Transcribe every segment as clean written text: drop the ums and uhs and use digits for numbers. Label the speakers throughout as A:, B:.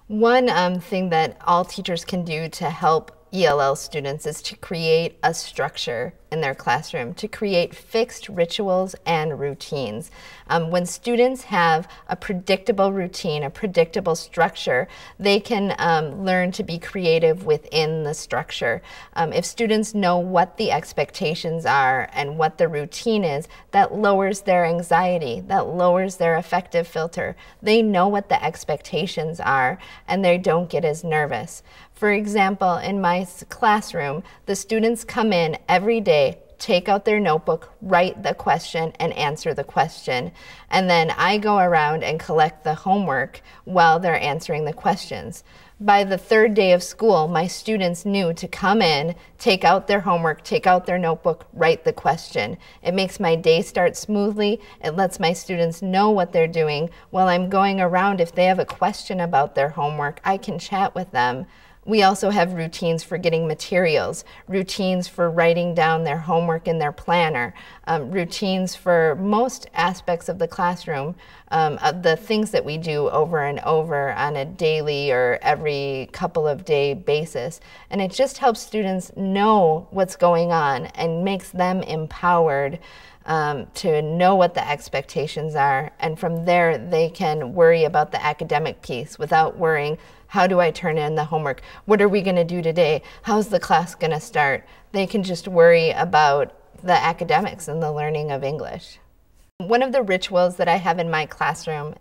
A: One thing that all teachers can do to help ELL students is to create a structure in their classroom, to create fixed rituals and routines. When students have a predictable routine, a predictable structure, they can learn to be creative within the structure. If students know what the expectations are and what the routine is, that lowers their anxiety, that lowers their affective filter. They know what the expectations are and they don't get as nervous. For example, in my classroom, the students come in every day, take out their notebook, write the question, and answer the question. And then I go around and collect the homework while they're answering the questions. By the third day of school, my students knew to come in, take out their homework, take out their notebook, write the question. It makes my day start smoothly. It lets my students know what they're doing. While I'm going around, if they have a question about their homework, I can chat with them. We also have routines for getting materials, routines for writing down their homework in their planner, routines for most aspects of the classroom, of the things that we do over and over on a daily or every couple of day basis. And it just helps students know what's going on and makes them empowered to know what the expectations are. And from there, they can worry about the academic piece without worrying, how do I turn in the homework? What are we going to do today? How's the class going to start? They can just worry about the academics and the learning of English. One of the rituals that I have in my classroom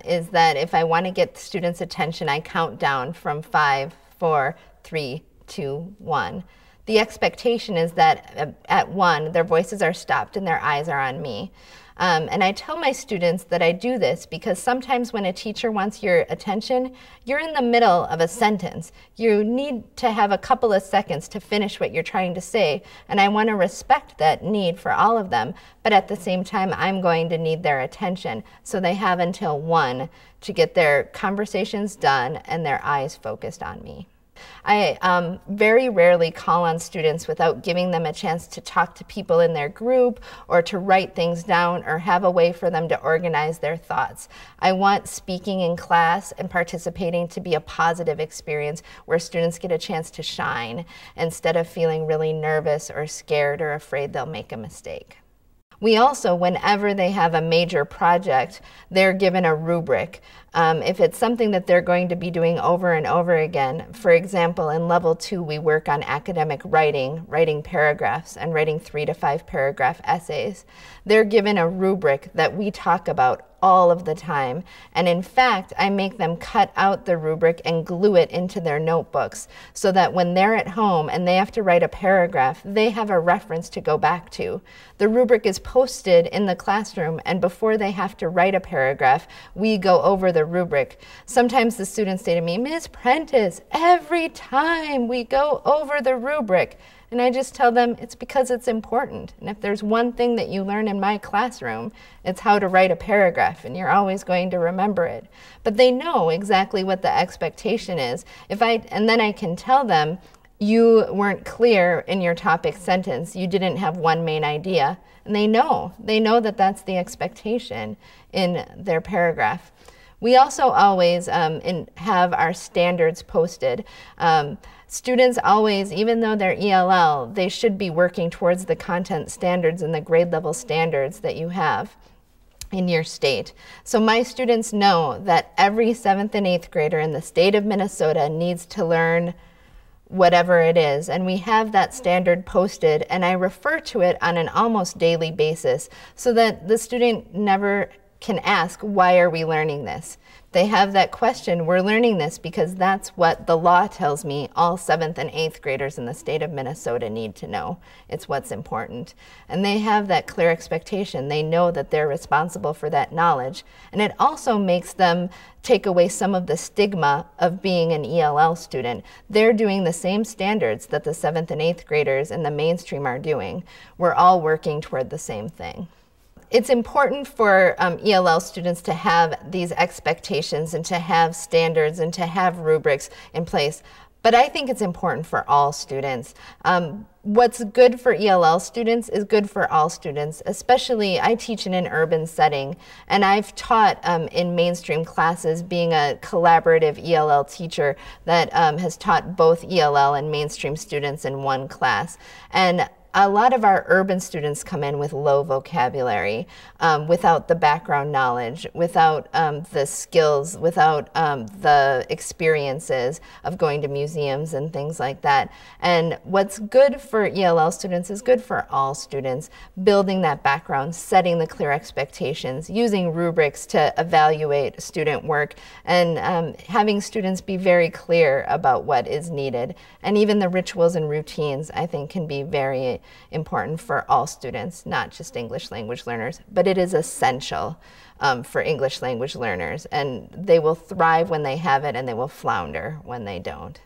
A: is that if I want to get students' attention, I count down from 5, 4, 3, 2, 1. The expectation is that at 1, their voices are stopped and their eyes are on me. And I tell my students that I do this because sometimes when a teacher wants your attention, you're in the middle of a sentence. You need to have a couple of seconds to finish what you're trying to say, and I want to respect that need for all of them, but at the same time, I'm going to need their attention. So they have until 1 to get their conversations done and their eyes focused on me. I very rarely call on students without giving them a chance to talk to people in their group or to write things down or have a way for them to organize their thoughts. I want speaking in class and participating to be a positive experience where students get a chance to shine instead of feeling really nervous or scared or afraid they'll make a mistake. We also, whenever they have a major project, they're given a rubric. If it's something that they're going to be doing over and over again, for example, in level 2, we work on academic writing, writing paragraphs, and writing 3 to 5 paragraph essays. They're given a rubric that we talk about all of the time. And in fact, I make them cut out the rubric and glue it into their notebooks so that when they're at home and they have to write a paragraph, they have a reference to go back to. The rubric is posted in the classroom, and before they have to write a paragraph, we go over the rubric. Sometimes the students say to me, Ms. Prentice, every time we go over the rubric. And I just tell them it's because it's important. And if there's one thing that you learn in my classroom, it's how to write a paragraph, and you're always going to remember it. But they know exactly what the expectation is. And then I can tell them, you weren't clear in your topic sentence. You didn't have one main idea. And they know that that's the expectation in their paragraph. We also always have our standards posted. Students always, even though they're ELL, they should be working towards the content standards and the grade level standards that you have in your state. So my students know that every 7th and 8th grader in the state of Minnesota needs to learn whatever it is, and we have that standard posted, and I refer to it on an almost daily basis so that the student never can ask, why are we learning this? They have that question, we're learning this because that's what the law tells me all 7th and 8th graders in the state of Minnesota need to know. It's what's important. And they have that clear expectation. They know that they're responsible for that knowledge. And it also makes them take away some of the stigma of being an ELL student. They're doing the same standards that the 7th and 8th graders in the mainstream are doing. We're all working toward the same thing. It's important for ELL students to have these expectations and to have standards and to have rubrics in place. but I think it's important for all students. What's good for ELL students is good for all students, especially I teach in an urban setting, and I've taught in mainstream classes, being a collaborative ELL teacher that has taught both ELL and mainstream students in one class. And a lot of our urban students come in with low vocabulary, without the background knowledge, without the skills, without the experiences of going to museums and things like that. And what's good for ELL students is good for all students, building that background, setting the clear expectations, using rubrics to evaluate student work, and having students be very clear about what is needed. And even the rituals and routines, I think, can be very important for all students, not just English language learners, but it is essential for English language learners, and they will thrive when they have it and they will flounder when they don't.